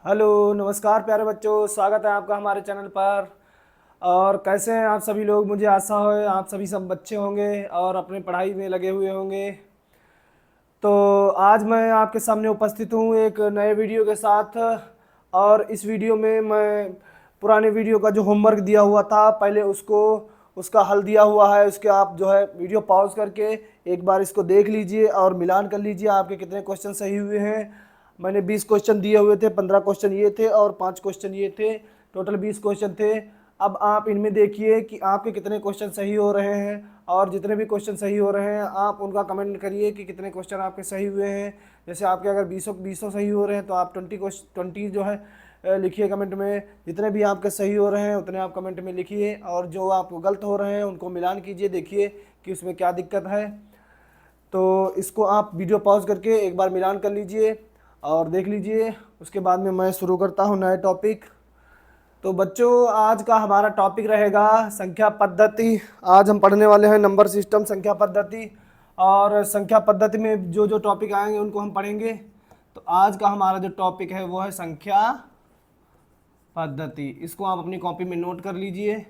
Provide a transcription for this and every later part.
Hello नमस्कार प्यारे बच्चों, स्वागत है आपका हमारे चैनल पर। और कैसे हैं आप सभी लोग? मुझे आशा है आप सभी सब बच्चे होंगे और अपनी पढ़ाई में लगे हुए होंगे। तो आज मैं आपके सामने उपस्थित हूँ एक नए वीडियो के साथ। और इस वीडियो में मैं पुराने वीडियो का जो होमवर्क दिया हुआ था पहले उसका हल दिया हुआ है। उसके आप जो है वीडियो पॉज करके एक बार इसको देख लीजिए और मिलान कर लीजिए आपके कितने क्वेश्चन सही हुए हैं। मैंने 20 क्वेश्चन दिए हुए थे, 15 क्वेश्चन ये थे और 5 क्वेश्चन ये थे, टोटल 20 क्वेश्चन थे। अब आप इनमें देखिए कि आपके कितने क्वेश्चन सही हो रहे हैं, और जितने भी क्वेश्चन सही हो रहे हैं आप उनका कमेंट करिए कि कितने क्वेश्चन आपके सही हुए हैं। जैसे आपके अगर 20 सही हो रहे हैं तो आप 20 जो है लिखिए कमेंट में। जितने भी आपके सही हो रहे हैं उतने आप कमेंट में लिखिए, और जो आप गलत हो रहे हैं उनको मिलान कीजिए, देखिए कि उसमें क्या दिक्कत है। तो इसको आप वीडियो पॉज करके एक बार मिलान कर लीजिए और देख लीजिए। उसके बाद में मैं शुरू करता हूँ नए टॉपिक। तो बच्चों, आज का हमारा टॉपिक रहेगा संख्या पद्धति। आज हम पढ़ने वाले हैं नंबर सिस्टम, संख्या पद्धति। और संख्या पद्धति में जो जो टॉपिक आएंगे उनको हम पढ़ेंगे। तो आज का हमारा जो टॉपिक है वो है संख्या पद्धति। इसको आप अपनी कॉपी में नोट कर लीजिए।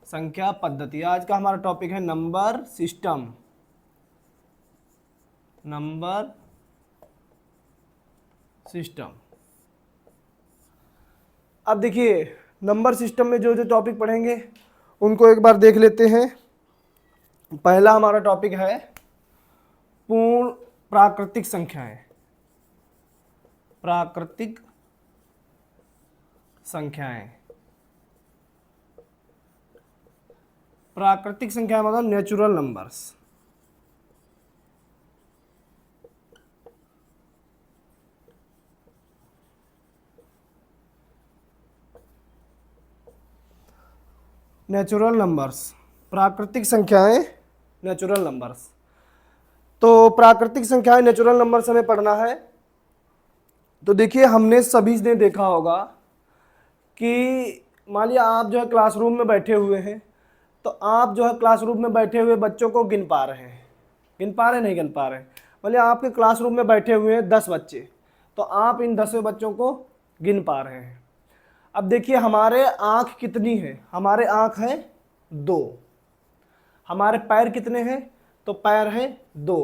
संख्या पद्धति आज का हमारा टॉपिक है नंबर सिस्टम। Number system. अब देखिए, नंबर सिस्टम में जो जो टॉपिक पढ़ेंगे उनको एक बार देख लेते हैं। पहला हमारा टॉपिक है पूर्ण प्राकृतिक संख्याएं। प्राकृतिक संख्याएं। प्राकृतिक संख्या मतलब नेचुरल नंबर्स। नेचुरल नंबर्स, प्राकृतिक संख्याएं, नेचुरल नंबर्स। तो प्राकृतिक संख्याएं नेचुरल नंबर्स हमें पढ़ना है। तो देखिए, हमने सभी ने देखा होगा कि मान लिया आप जो है क्लासरूम में बैठे हुए हैं, तो आप जो है क्लासरूम में बैठे हुए बच्चों को गिन पा रहे हैं। गिन पा रहे नहीं गिन पा रहे? मान लिया आपके क्लासरूम में बैठे हुए हैं 10 बच्चे, तो आप इन 10 बच्चों को गिन पा रहे हैं। अब देखिए, हमारे आँख कितनी है? हमारे आँख है 2। हमारे पैर कितने हैं? तो पैर है 2।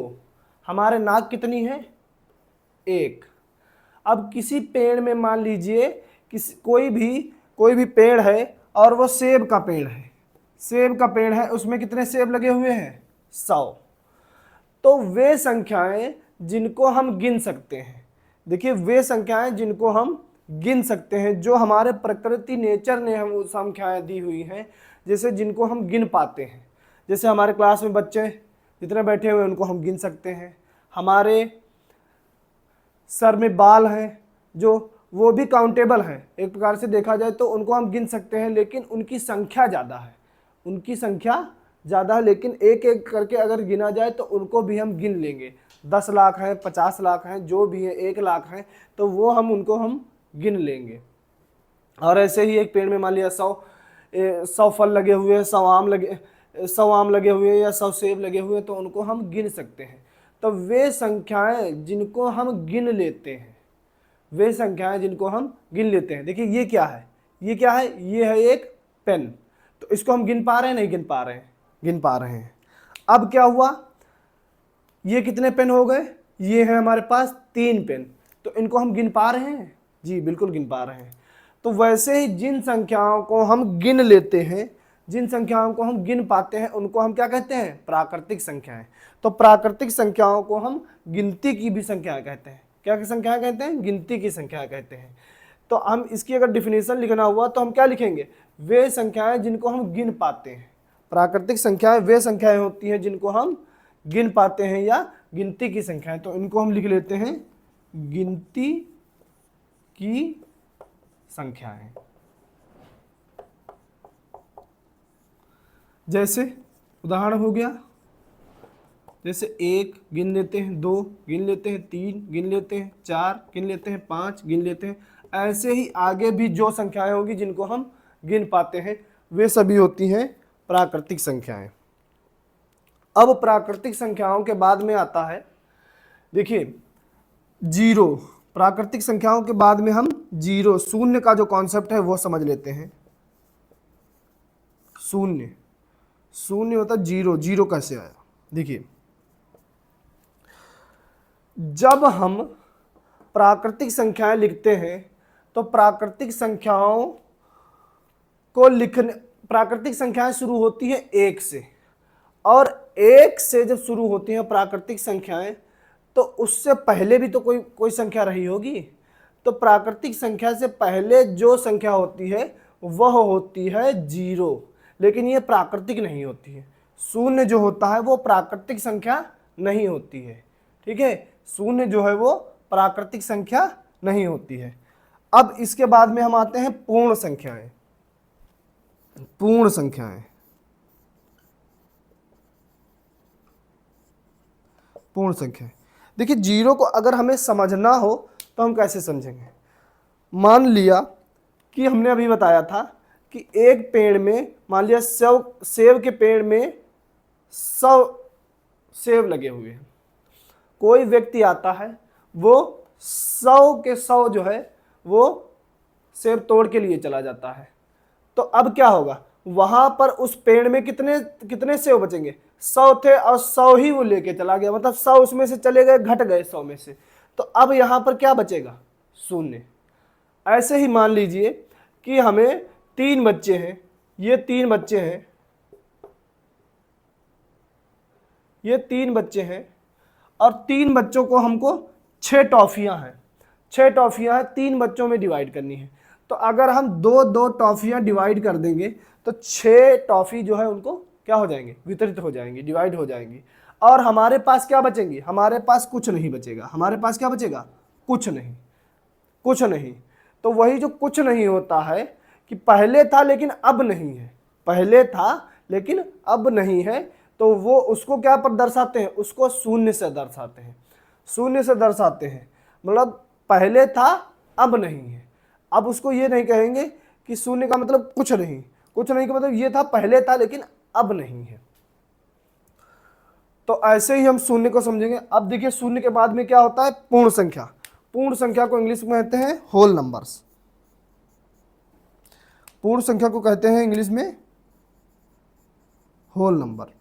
हमारे नाक कितनी है? 1। अब किसी पेड़ में मान लीजिए कोई भी पेड़ है और वो सेब का पेड़ है। सेब का पेड़ है, उसमें कितने सेब लगे हुए हैं? 100। तो वे संख्याएं जिनको हम गिन सकते हैं, देखिए वे संख्याएं जिनको हम गिन सकते हैं, जो हमारे प्रकृति नेचर ने हम संख्याएं दी हुई हैं, जैसे जिनको हम गिन पाते हैं। जैसे हमारे क्लास में बच्चे जितने बैठे हुए हैं उनको हम गिन सकते हैं। हमारे सर में बाल हैं जो वो भी काउंटेबल हैं, एक प्रकार से देखा जाए तो उनको हम गिन सकते हैं, लेकिन उनकी संख्या ज़्यादा है। उनकी संख्या ज़्यादा है, लेकिन एक एक करके अगर गिना जाए तो उनको भी हम गिन लेंगे। 10 लाख हैं, 50 लाख हैं, जो भी है, 1 लाख हैं, तो वो उनको हम गिन लेंगे। और ऐसे ही एक पेड़ में मान लिया 100 फल लगे हुए, 100 आम लगे हुए या 100 सेब लगे हुए, तो उनको हम गिन सकते हैं। तो वे संख्याएं जिनको हम गिन लेते हैं, वे संख्याएं जिनको हम गिन लेते हैं। देखिए ये क्या है? ये क्या है? ये है एक पेन। तो इसको हम गिन पा रहे हैं नहीं गिन पा रहे हैं? गिन पा रहे हैं। अब क्या हुआ? ये कितने पेन हो गए? ये है हमारे पास 3 पेन। तो इनको हम गिन पा रहे हैं? जी बिल्कुल गिन पा रहे हैं। तो वैसे ही जिन संख्याओं को हम गिन लेते हैं, जिन संख्याओं को हम गिन पाते हैं, उनको हम क्या कहते हैं? प्राकृतिक संख्याएं। तो प्राकृतिक संख्याओं को हम गिनती की भी संख्या कहते हैं। क्या की संख्या कहते हैं? गिनती की संख्या कहते हैं। तो हम इसकी अगर डिफिनेशन लिखना हुआ तो हम क्या लिखेंगे? वे संख्याएं जिनको हम गिन पाते हैं। प्राकृतिक संख्याएं वे संख्याएं होती हैं जिनको हम गिन पाते हैं या गिनती की संख्याएं। तो इनको हम लिख लेते हैं गिनती की संख्याएं। जैसे उदाहरण हो गया, जैसे 1 गिन लेते हैं, 2 गिन लेते हैं, 3 गिन लेते हैं, 4 गिन लेते हैं, 5 गिन लेते हैं। ऐसे ही आगे भी जो संख्याएं होगी जिनको हम गिन पाते हैं, वे सभी होती हैं प्राकृतिक संख्याएं। अब प्राकृतिक संख्याओं के बाद में आता है, देखिए 0। प्राकृतिक संख्याओं के बाद में हम जीरो, शून्य का जो कॉन्सेप्ट है वो समझ लेते हैं। शून्य, शून्य होता जीरो, जीरो कैसे आया? देखिए, जब हम प्राकृतिक संख्याएं लिखते हैं तो प्राकृतिक संख्याओं को लिखने, प्राकृतिक संख्याएं शुरू होती है एक से, और एक से जब शुरू होती हैं प्राकृतिक संख्याएं तो उससे पहले भी तो कोई संख्या रही होगी। तो प्राकृतिक संख्या से पहले जो संख्या होती है वह होती है जीरो, लेकिन ये प्राकृतिक नहीं होती है। शून्य जो होता है वो प्राकृतिक संख्या नहीं होती है, ठीक है। शून्य जो है वो प्राकृतिक संख्या नहीं होती है। अब इसके बाद में हम आते हैं पूर्ण संख्याएं। पूर्ण संख्याएं, पूर्ण संख्या। देखिए, जीरो को अगर हमें समझना हो तो हम कैसे समझेंगे? मान लिया कि हमने अभी बताया था कि एक पेड़ में, मान लिया सेब के पेड़ में 100 सेब लगे हुए हैं। कोई व्यक्ति आता है, वो 100 के 100 जो है वो सेब तोड़ के लिए चला जाता है। तो अब क्या होगा? वहां पर उस पेड़ में कितने कितने सेब बचेंगे? 100 थे और 100 ही वो लेके चला गया, मतलब 100 उसमें से चले गए, घट गए 100 में से। तो अब यहां पर क्या बचेगा? शून्य। ऐसे ही मान लीजिए कि हमें 3 बच्चे हैं, ये 3 बच्चे हैं, ये 3 बच्चे हैं, और 3 बच्चों को हमको 6 टॉफियां हैं, 6 टॉफियां हैं, 3 बच्चों में डिवाइड करनी है। तो अगर हम 2-2 टॉफियां डिवाइड कर देंगे तो 6 टॉफी जो है उनको क्या हो जाएंगे? वितरित हो जाएंगी, डिवाइड हो जाएंगी। और हमारे पास क्या बचेंगी? हमारे पास कुछ नहीं बचेगा। हमारे पास क्या बचेगा? कुछ नहीं, कुछ नहीं। तो वही जो कुछ नहीं होता है कि पहले था लेकिन अब नहीं है, पहले था लेकिन अब नहीं है, तो वो उसको क्या पर दर्शाते हैं? उसको शून्य से दर्शाते हैं। शून्य से दर्शाते हैं मतलब पहले था अब नहीं है। अब उसको ये नहीं कहेंगे कि शून्य का मतलब कुछ नहीं, कुछ नहीं का मतलब ये था, पहले था लेकिन अब नहीं है। तो ऐसे ही हम शून्य को समझेंगे। अब देखिए, शून्य के बाद में क्या होता है? पूर्ण संख्या। पूर्ण संख्या को इंग्लिश में कहते हैं होल नंबर्स। पूर्ण संख्या को कहते हैं इंग्लिश में होल नंबर।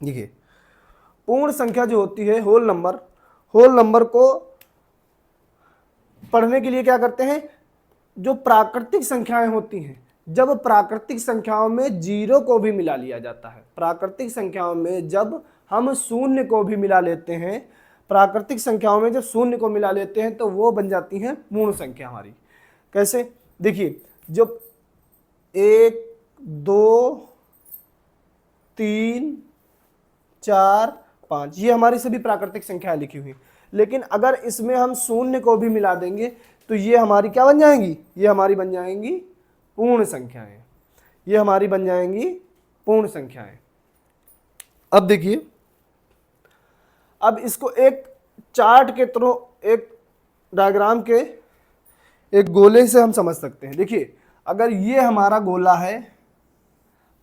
देखिए, पूर्ण संख्या जो होती है होल नंबर, होल नंबर को पढ़ने के लिए क्या करते हैं? जो प्राकृतिक संख्याएं होती हैं, जब प्राकृतिक संख्याओं में जीरो को भी मिला लिया जाता है, प्राकृतिक संख्याओं में जब हम शून्य को भी मिला लेते हैं, प्राकृतिक संख्याओं में जब शून्य को मिला लेते हैं तो वो बन जाती हैं पूर्ण संख्या हमारी। कैसे? देखिए, जब 1 2 3 4 5 ये हमारी सभी प्राकृतिक संख्याएं लिखी हुई, लेकिन अगर इसमें हम शून्य को भी मिला देंगे तो ये हमारी क्या बन जाएंगी? ये हमारी बन जाएंगी पूर्ण संख्याएं। ये हमारी बन जाएंगी पूर्ण संख्याएं। अब देखिए, अब इसको एक चार्ट के थ्रू, एक डायग्राम के एक गोले से हम समझ सकते हैं। देखिए, अगर ये हमारा गोला है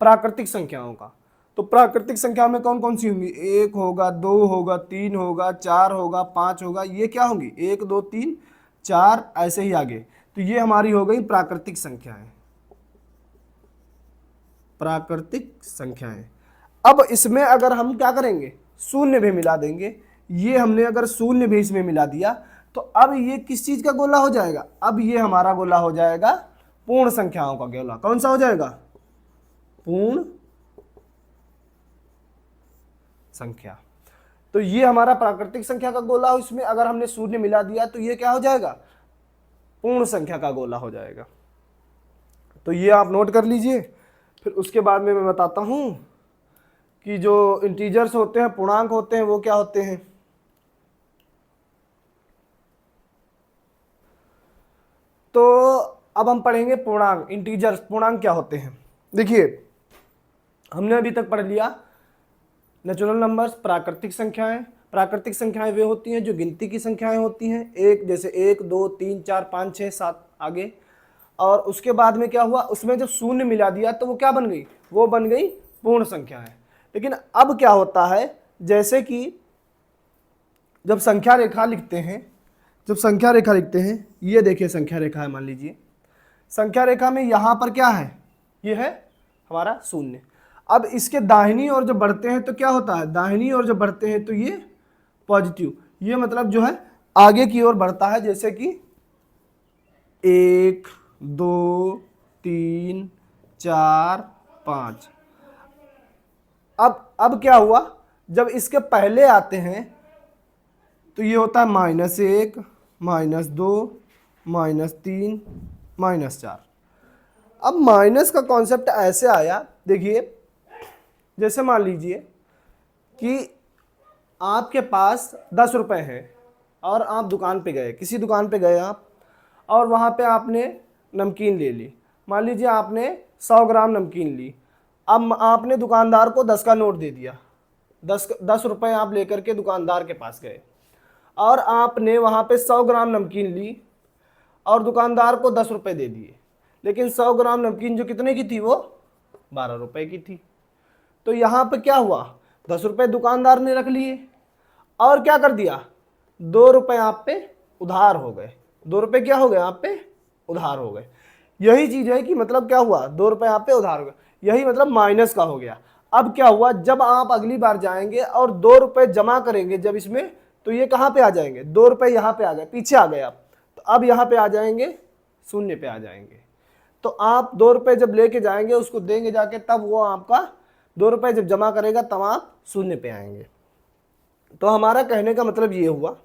प्राकृतिक संख्याओं का, तो प्राकृतिक संख्या में कौन कौन सी होंगी? 1 होगा, 2 होगा, 3 होगा, 4 होगा, 5 होगा। ये क्या होंगी? 1 2 3 4, ऐसे ही आगे। तो ये हमारी हो गई प्राकृतिक संख्याएं, प्राकृतिक संख्याएं। अब इसमें अगर हम क्या करेंगे? शून्य भी मिला देंगे। ये हमने अगर शून्य भी इसमें मिला दिया तो अब ये किस चीज का गोला हो जाएगा? अब ये हमारा गोला हो जाएगा पूर्ण संख्याओं का गोला। कौन सा हो जाएगा? पूर्ण संख्या। तो ये हमारा प्राकृतिक संख्या का गोला, इसमें अगर हमने शून्य मिला दिया तो ये क्या हो जाएगा? पूर्ण संख्या का गोला हो जाएगा। तो ये आप नोट कर लीजिए। फिर उसके बाद में मैं बताता हूं कि जो इंटीजर्स होते हैं, पूर्णांक होते हैं, वो क्या होते हैं। तो अब हम पढ़ेंगे पूर्णांक, इंटीजर्स। पूर्णांक क्या होते हैं? देखिए, हमने अभी तक पढ़ लिया नेचुरल नंबर्स, प्राकृतिक संख्याएं। प्राकृतिक संख्याएं वे होती हैं जो गिनती की संख्याएं होती हैं, एक जैसे 1 2 3 4 5 6 7 आगे। और उसके बाद में क्या हुआ? उसमें जब शून्य मिला दिया तो वो क्या बन गई? वो बन गई पूर्ण संख्याएं। लेकिन अब क्या होता है जैसे कि जब संख्या रेखा लिखते हैं, ये देखिए संख्या रेखा है, मान लीजिए संख्या रेखा में यहाँ पर क्या है, ये है हमारा शून्य। अब इसके दाहिनी ओर जब बढ़ते हैं तो क्या होता है, दाहिनी ओर जब बढ़ते हैं तो ये पॉजिटिव, ये मतलब जो है आगे की ओर बढ़ता है, जैसे कि 1 2 3 4 5। अब क्या हुआ, जब इसके पहले आते हैं तो ये होता है -1 -2 -3 -4। अब माइनस का कॉन्सेप्ट ऐसे आया, देखिए जैसे मान लीजिए कि आपके पास 10 रुपए हैं और आप दुकान पे गए, किसी दुकान पे गए आप, और वहाँ पे आपने नमकीन ले ली। मान लीजिए आपने 100 ग्राम नमकीन ली। अब आपने दुकानदार को 10 का नोट दे दिया, 10 रुपए आप लेकर के दुकानदार के पास गए और आपने वहाँ पे 100 ग्राम नमकीन ली और दुकानदार को 10 रुपए दे दिए, लेकिन 100 ग्राम नमकीन जो कितने की थी, वो 12 रुपए की थी। तो यहाँ पे क्या हुआ, 10 रुपए दुकानदार ने रख लिए और क्या कर दिया, 2 रुपए आप पे उधार हो गए। 2 रुपए क्या हो गए, आप पे उधार हो गए। यही चीज है कि मतलब क्या हुआ, 2 रुपए आप पे उधार हो गए, यही मतलब माइनस का हो गया। अब क्या हुआ, जब आप अगली बार जाएंगे और 2 रुपए जमा करेंगे जब इसमें, तो ये कहाँ पे आ जाएंगे, 2 रुपए यहाँ पे आ गए, पीछे आ गए आप, तो अब यहाँ पे आ जाएंगे, शून्य पे आ जाएंगे। तो आप 2 रुपए जब लेके जाएंगे, उसको देंगे जाके, तब वो आपका 2 रुपए जब जमा करेगा तब आप शून्य पे आएंगे। तो हमारा कहने का मतलब ये हुआ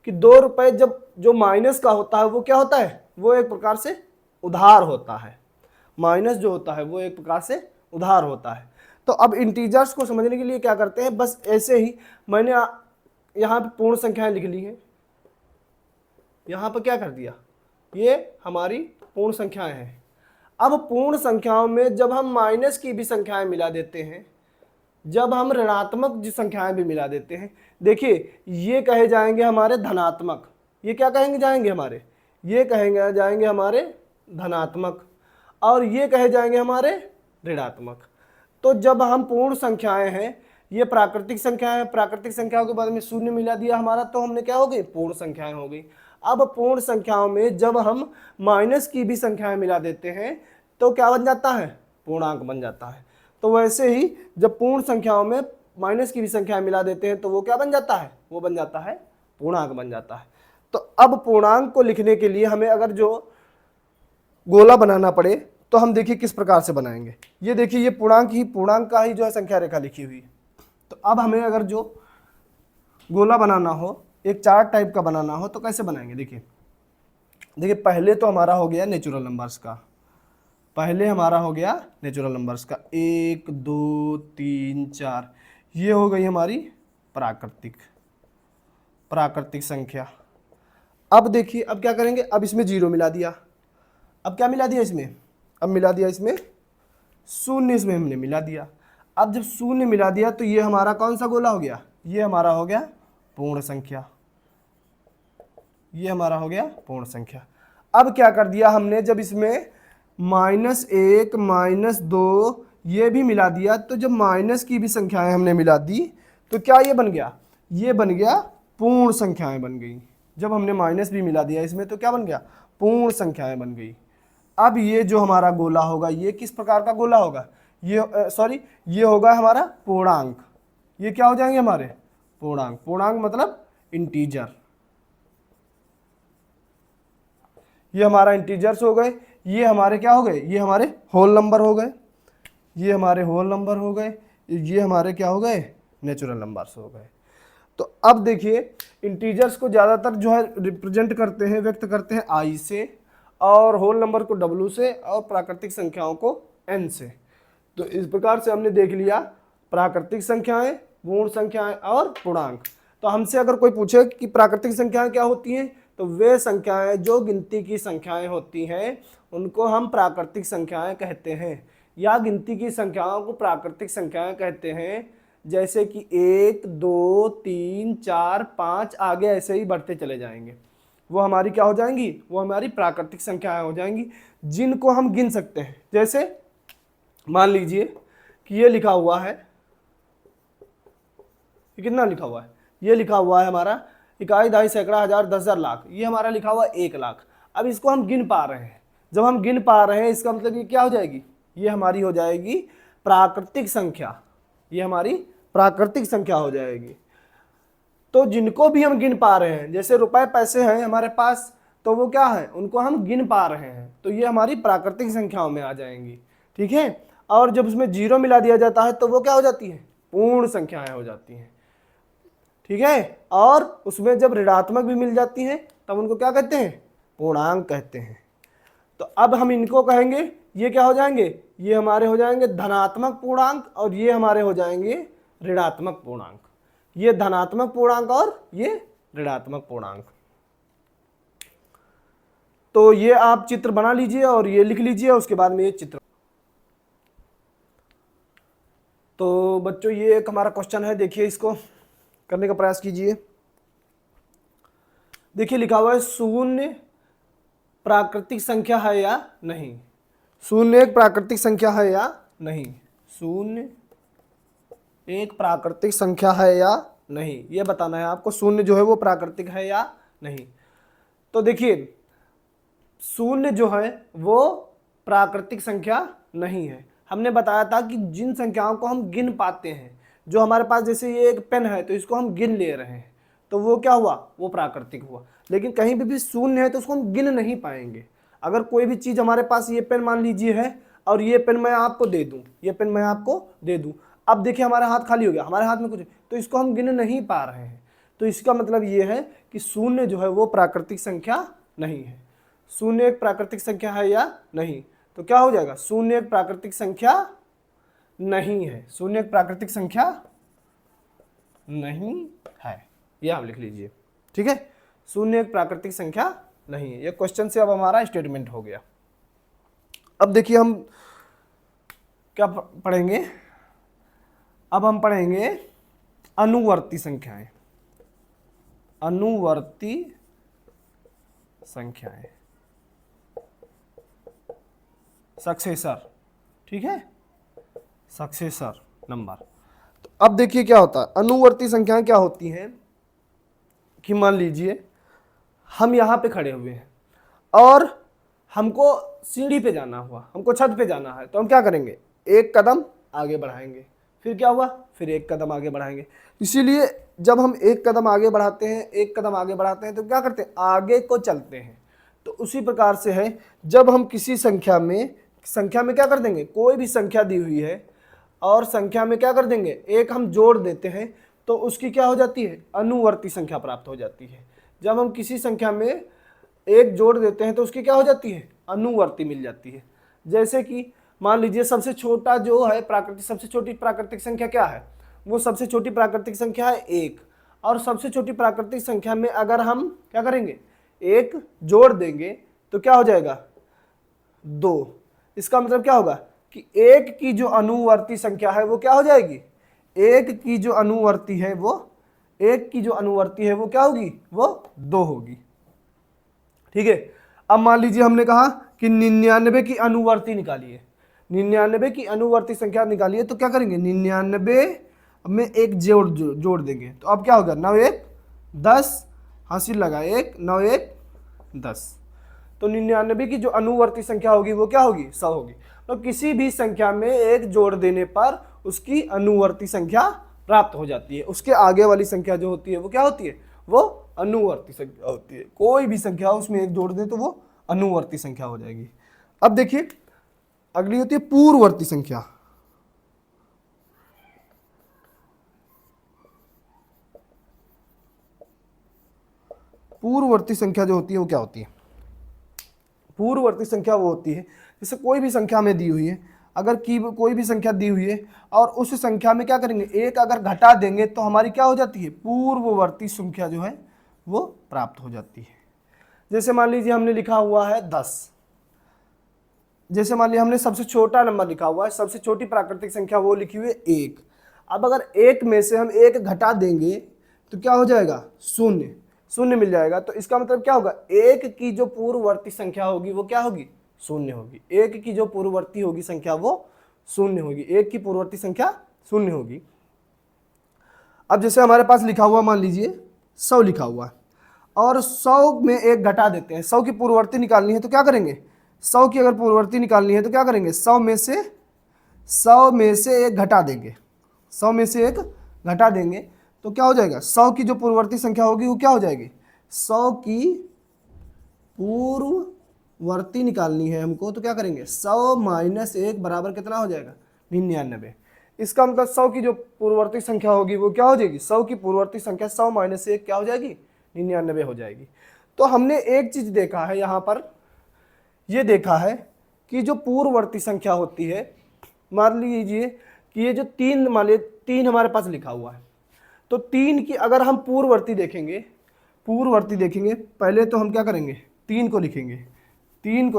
कि 2 रुपए जब जो माइनस का होता है वो क्या होता है, वो एक प्रकार से उधार होता है। माइनस जो होता है वो एक प्रकार से उधार होता है। तो अब इंटीजर्स को समझने के लिए क्या करते हैं, बस ऐसे ही मैंने यहाँ पे पूर्ण संख्याएं लिख ली हैं, यहाँ पर क्या कर दिया, ये हमारी पूर्ण संख्याएं हैं। अब पूर्ण संख्याओं में जब हम माइनस की भी संख्याएं मिला देते हैं, जब हम ऋणात्मक जो संख्याएं भी मिला देते हैं, देखिए ये कहे जाएंगे हमारे धनात्मक, ये क्या कहेंगे जाएंगे हमारे, ये कहेंगे जाएंगे हमारे धनात्मक, और ये कहे जाएंगे हमारे ऋणात्मक। तो जब हम पूर्ण संख्याएं हैं, ये प्राकृतिक संख्याएं हैं, प्राकृतिक संख्याओं के बाद में शून्य मिला दिया हमारा, तो हमने क्या हो गई, पूर्ण संख्याएं हो गई। अब पूर्ण संख्याओं में जब हम माइनस की भी संख्याएं मिला देते हैं तो क्या बन जाता है, पूर्णांक बन जाता है। तो वैसे ही जब पूर्ण संख्याओं में माइनस की भी संख्याएं मिला देते हैं तो वो क्या बन जाता है, वो बन जाता है पूर्णांक बन जाता है। तो अब पूर्णांक को लिखने के लिए हमें अगर जो गोला बनाना पड़े तो हम देखिए किस प्रकार से बनाएंगे। ये देखिए ये पूर्णांक का ही जो है संख्या रेखा लिखी हुई है। तो अब हमें अगर जो गोला बनाना हो, एक चार्ट टाइप का बनाना हो, तो कैसे बनाएंगे, देखिए पहले तो हमारा हो गया नेचुरल नंबर्स का, पहले हमारा हो गया नेचुरल नंबर्स का 1 2 3 4, ये हो गई हमारी प्राकृतिक संख्या। अब देखिए अब क्या करेंगे, अब इसमें 0 मिला दिया, अब क्या मिला दिया इसमें, अब मिला दिया इसमें शून्य, इसमें हमने मिला दिया। अब जब शून्य मिला दिया तो ये हमारा कौन सा गोला हो गया, ये हमारा हो गया पूर्ण संख्या, ये हमारा हो गया पूर्ण संख्या। अब क्या कर दिया हमने, जब इसमें -1 -2 ये भी मिला दिया, तो जब माइनस की भी संख्याएं हमने मिला दी तो क्या ये बन गया, ये बन गया पूर्ण संख्याएं बन गई। जब हमने माइनस भी मिला दिया इसमें तो क्या बन गया, पूर्ण संख्याएं बन गई। अब ये जो हमारा गोला होगा, ये किस प्रकार का गोला होगा, ये होगा हमारा पूर्णांक। ये क्या हो जाएंगे हमारे पूर्णांक, पूर्णांक मतलब इंटीजर, ये हमारा इंटीजर्स हो गए। ये हमारे क्या हो गए, ये हमारे होल नंबर हो गए, ये हमारे होल नंबर हो गए, ये हमारे क्या हो गए, नेचुरल नंबर्स हो गए। तो अब देखिए इंटीजर्स को ज़्यादातर जो है रिप्रेजेंट करते हैं, व्यक्त करते हैं आई से, और होल नंबर को डब्ल्यू से, और प्राकृतिक संख्याओं को एन से। तो इस प्रकार से हमने देख लिया प्राकृतिक संख्याएं, पूर्ण संख्याएं और पूर्णांक। तो हमसे अगर कोई पूछे कि प्राकृतिक संख्याएं क्या होती हैं, तो वे संख्याएं जो गिनती की संख्याएं होती हैं उनको हम प्राकृतिक संख्याएं कहते हैं, या गिनती की संख्याओं को प्राकृतिक संख्याएं कहते हैं। जैसे कि 1 2 3 4 5 आगे ऐसे ही बढ़ते चले जाएंगे, वो हमारी क्या हो जाएंगी, वो हमारी प्राकृतिक संख्याएं हो जाएंगी, जिनको हम गिन सकते हैं। जैसे मान लीजिए कि ये लिखा हुआ है ये कितना लिखा हुआ है, ये लिखा हुआ है हमारा इकाई, दहाई, सैकड़ा, हजार, 10,000, लाख, ये हमारा लिखा हुआ 1,00,000। अब इसको हम गिन पा रहे हैं, जब हम गिन पा रहे हैं इसका मतलब ये क्या हो जाएगी, ये हमारी हो जाएगी प्राकृतिक संख्या, ये हमारी प्राकृतिक संख्या हो जाएगी। तो जिनको भी हम गिन पा रहे हैं, जैसे रुपए पैसे हैं हमारे पास, तो वो क्या है, उनको हम गिन पा रहे हैं, तो ये हमारी प्राकृतिक संख्याओं में आ जाएंगी। ठीक है, और जब उसमें जीरो मिला दिया जाता है तो वो क्या हो जाती है, पूर्ण संख्याएं हो जाती हैं। ठीक है, और उसमें जब ऋणात्मक भी मिल जाती हैं तब उनको क्या कहते हैं, पूर्णांक कहते हैं। तो अब हम इनको कहेंगे, ये क्या हो जाएंगे, ये हमारे हो जाएंगे धनात्मक पूर्णांक, और ये हमारे हो जाएंगे ऋणात्मक पूर्णांक। ये धनात्मक पूर्णांक और ये ऋणात्मक पूर्णांक। तो ये आप चित्र बना लीजिए और ये लिख लीजिए, उसके बाद में ये चित्र। तो बच्चों ये एक हमारा क्वेश्चन है, देखिए इसको करने का प्रयास कीजिए। देखिए लिखा हुआ है शून्य प्राकृतिक संख्या है या नहीं। शून्य एक प्राकृतिक संख्या है या नहीं, शून्य एक प्राकृतिक संख्या है या नहीं, ये बताना है आपको, शून्य जो है वो प्राकृतिक है या नहीं। तो देखिए शून्य जो है वो प्राकृतिक संख्या नहीं है। हमने बताया था कि जिन संख्याओं को हम गिन पाते हैं, जो हमारे पास, जैसे ये एक पेन है तो इसको हम गिन ले रहे हैं, तो वो क्या हुआ, वो प्राकृतिक हुआ। लेकिन कहीं भी शून्य है तो उसको हम गिन नहीं पाएंगे। अगर कोई भी चीज़ हमारे पास, ये पेन मान लीजिए है, और ये पेन मैं आपको दे दूं, ये पेन मैं आपको दे दूं, अब देखिए हमारा हाथ खाली हो गया, हमारे हाथ में कुछ, तो इसको हम गिन नहीं पा रहे हैं। तो इसका मतलब ये है कि शून्य जो है वो प्राकृतिक संख्या नहीं है। शून्य एक प्राकृतिक संख्या है या नहीं, तो क्या हो जाएगा, शून्य एक प्राकृतिक संख्या नहीं है, शून्य एक प्राकृतिक संख्या नहीं है, ये आप लिख लीजिए। ठीक है, शून्य एक प्राकृतिक संख्या नहीं है। ये क्वेश्चन से अब हमारा स्टेटमेंट हो गया। अब देखिए हम क्या पढ़ेंगे, अब हम पढ़ेंगे अनुवर्ती संख्याएं, अनुवर्ती संख्याएं, सक्सेसर। ठीक है, सक्सेसर नंबर। तो अब देखिए क्या होता है, अनुवर्ती संख्याएं क्या होती हैं कि मान लीजिए हम यहाँ पे खड़े हुए हैं और हमको सीढ़ी पे जाना हुआ, हमको छत पे जाना है, तो हम क्या करेंगे, एक कदम आगे बढ़ाएंगे, फिर क्या हुआ, फिर एक कदम आगे बढ़ाएंगे। इसीलिए जब हम एक कदम आगे बढ़ाते हैं, एक कदम आगे बढ़ाते हैं, तो क्या करते हैं, आगे को चलते हैं। तो उसी प्रकार से है, जब हम किसी संख्या में क्या कर देंगे, कोई भी संख्या दी हुई है और संख्या में क्या कर देंगे, एक हम जोड़ देते हैं, तो उसकी क्या हो जाती है, अनुवर्ती संख्या प्राप्त हो जाती है। जब हम किसी संख्या में एक जोड़ देते हैं तो उसकी क्या हो जाती है, अनुवर्ती मिल जाती है। जैसे कि मान लीजिए सबसे छोटा जो है प्राकृतिक, सबसे छोटी प्राकृतिक संख्या क्या है, वो सबसे छोटी प्राकृतिक संख्या है 1, और सबसे छोटी प्राकृतिक संख्या में अगर हम क्या करेंगे, एक जोड़ देंगे तो क्या हो जाएगा, 2। इसका मतलब क्या होगा कि 1 की जो अनुवर्ती संख्या है वो क्या हो जाएगी, 1 की जो अनुवर्ती है वो, 1 की जो अनुवर्ती है वो क्या होगी, वो 2 होगी। ठीक है, अब मान लीजिए हमने कहा कि 99 की अनुवर्ती निकालिए, 99 की अनुवर्ती संख्या निकालिए, तो क्या करेंगे, 99 में एक जोड़ देंगे, तो अब क्या होगा, 9 1 10, हासिल लगा 1, 9 1 10। तो 99 की जो अनुवर्ती संख्या होगी वो क्या होगी, 100 होगी। तो किसी भी संख्या में एक जोड़ देने पर उसकी अनुवर्ती संख्या प्राप्त हो जाती है। उसके आगे वाली संख्या जो होती है वो क्या होती है, वो अनुवर्ती संख्या होती है। कोई भी संख्या उसमें एक जोड़ दे तो वो अनुवर्ती संख्या हो जाएगी। अब देखिए अगली होती है पूर्ववर्ती संख्या। पूर्ववर्ती संख्या जो होती है वो क्या होती है, पूर्ववर्ती संख्या वो होती है जैसे कोई भी संख्या में दी हुई है, अगर कोई भी संख्या दी हुई है और उस संख्या में क्या करेंगे, एक अगर घटा देंगे तो हमारी क्या हो जाती है, पूर्ववर्ती संख्या जो है वो प्राप्त हो जाती है। जैसे मान लीजिए हमने लिखा हुआ है 10, जैसे मान लीजिए हमने सबसे छोटा नंबर लिखा हुआ है, सबसे छोटी प्राकृतिक संख्या वो लिखी हुई है 1। अब अगर 1 में से हम 1 घटा देंगे तो क्या हो जाएगा, शून्य मिल जाएगा। तो इसका मतलब क्या होगा, 1 की जो पूर्ववर्ती संख्या होगी वो क्या होगी, शून्य होगी। 1 की जो पूर्ववर्ती होगी संख्या वो शून्य होगी, 1 की पूर्ववर्ती संख्या शून्य होगी। अब जैसे हमारे पास लिखा हुआ, मान लीजिए 100 लिखा हुआ है और 100 में एक घटा देते हैं। 100 की पूर्ववर्ती निकालनी है तो क्या करेंगे, 100 की अगर पूर्ववर्ती निकालनी है तो क्या करेंगे, 100 में से एक घटा देंगे। 100 में से एक घटा देंगे तो क्या हो जाएगा, 100 की जो पूर्ववर्ती संख्या होगी वो क्या हो जाएगी, 100 की पूर्ववर्ती निकालनी है हमको तो क्या करेंगे, 100 माइनस 1 बराबर कितना हो जाएगा, 99। इसका मतलब 100 की जो पूर्ववर्ती संख्या होगी वो क्या हो जाएगी, 100 की पूर्ववर्ती संख्या 100 माइनस 1 क्या हो जाएगी, 99 हो जाएगी। तो हमने एक चीज देखा है यहाँ पर, ये देखा है कि जो पूर्ववर्ती संख्या होती है, मान लीजिए कि ये जो 3, मान लीजिए 3 हमारे पास लिखा हुआ है, तो 3 की अगर हम पूर्ववर्ती देखेंगे, पहले तो हम क्या करेंगे, 3 को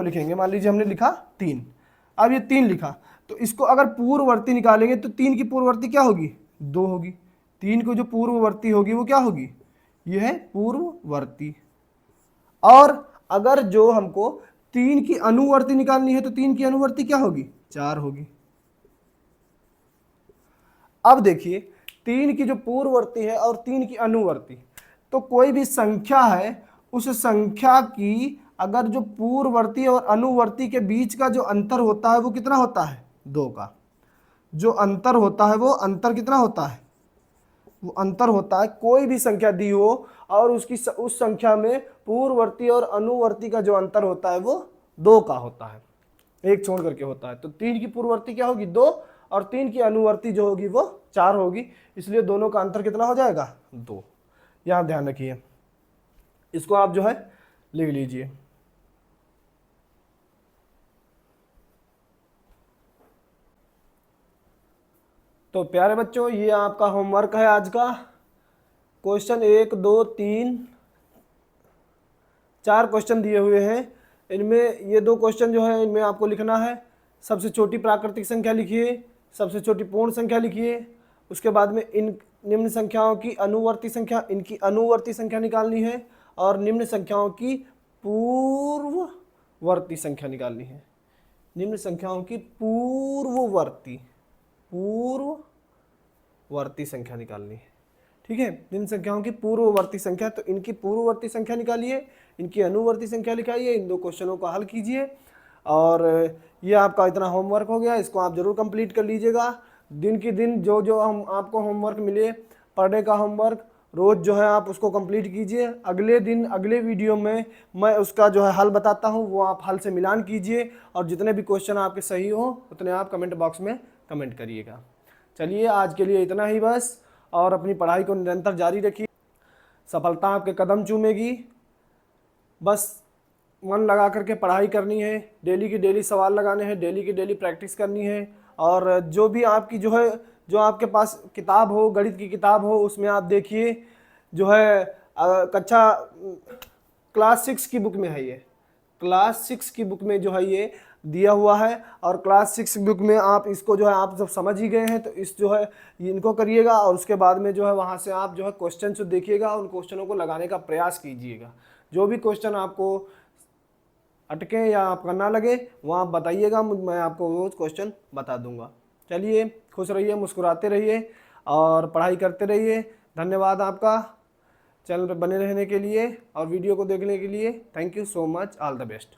लिखेंगे, मान लीजिए हमने लिखा 3, अब ये 3 लिखा तो इसको अगर पूर्ववर्ती निकालेंगे तो 3 की पूर्ववर्ती क्या होगी, 2 होगी। 3 को जो पूर्ववर्ती होगी वो क्या होगी, ये है पूर्ववर्ती। और अगर जो हमको 3 की अनुवर्ती निकालनी है तो 3 की अनुवर्ती क्या होगी, 4 होगी। अब देखिए 3 की जो पूर्ववर्ती है और 3 की अनुवर्ती, तो कोई भी संख्या है उस संख्या की अगर जो पूर्ववर्ती और अनुवर्ती के बीच का जो अंतर होता है वो कितना होता है, 2 का। जो अंतर होता है वो अंतर कितना होता है, वो अंतर होता है, कोई भी संख्या दी हो और उस संख्या में पूर्ववर्ती और अनुवर्ती का जो अंतर होता है वो 2 का होता है, एक छोड़ करके होता है। तो 3 की पूर्ववर्ती क्या होगी, 2, और 3 की अनुवर्ती जो होगी वो 4 होगी, इसलिए दोनों का अंतर कितना हो जाएगा, 2। यहां ध्यान रखिए, इसको आप जो है लिख लीजिए। तो प्यारे बच्चों, ये आपका होमवर्क है आज का। क्वेश्चन 1, 2, 3, 4 क्वेश्चन दिए हुए हैं। इनमें ये 2 क्वेश्चन जो है इनमें आपको लिखना है, सबसे छोटी प्राकृतिक संख्या लिखिए, सबसे छोटी पूर्ण संख्या लिखिए, उसके बाद में इन निम्न संख्याओं की अनुवर्ती संख्या, इनकी अनुवर्ती संख्या निकालनी है, और निम्न संख्याओं की पूर्ववर्ती संख्या निकालनी है। निम्न संख्याओं की पूर्ववर्ती संख्या निकालनी है, ठीक है। निम्न संख्याओं की पूर्ववर्ती संख्या, तो इनकी पूर्ववर्ती संख्या निकालिए, इनकी अनुवर्ती संख्या निकालिए, इन 2 क्वेश्चनों को हल कीजिए। और ये आपका इतना होमवर्क हो गया, इसको आप जरूर कंप्लीट कर लीजिएगा। दिन की दिन जो जो हम आपको होमवर्क मिले, पर डे का होमवर्क रोज जो है आप उसको कंप्लीट कीजिए। अगले दिन अगले वीडियो में मैं उसका जो है हल बताता हूँ, वो आप हल से मिलान कीजिए, और जितने भी क्वेश्चन आपके सही हो उतने आप कमेंट बॉक्स में कमेंट करिएगा। चलिए आज के लिए इतना ही बस, और अपनी पढ़ाई को निरंतर जारी रखिए, सफलता आपके कदम चूमेगी। बस मन लगा करके पढ़ाई करनी है, डेली की डेली सवाल लगाने हैं, डेली की डेली प्रैक्टिस करनी है। और जो भी आपकी जो है, जो आपके पास किताब हो, गणित की किताब हो, उसमें आप देखिए जो है कक्षा क्लास 6 की बुक में है, ये क्लास 6 की बुक में जो है ये दिया हुआ है। और क्लास 6 बुक में आप इसको जो है आप जब समझ ही गए हैं तो इस जो है इनको करिएगा, और उसके बाद में जो है वहाँ से आप जो है क्वेश्चन से देखिएगा, उन क्वेश्चनों को लगाने का प्रयास कीजिएगा। जो भी क्वेश्चन आपको अटके या आपका ना लगे वहाँ आप बताइएगा, मैं आपको वो क्वेश्चन बता दूंगा। चलिए, खुश रहिए, मुस्कुराते रहिए और पढ़ाई करते रहिए। धन्यवाद आपका चैनल पर बने रहने के लिए और वीडियो को देखने के लिए। Thank you so much, all the best.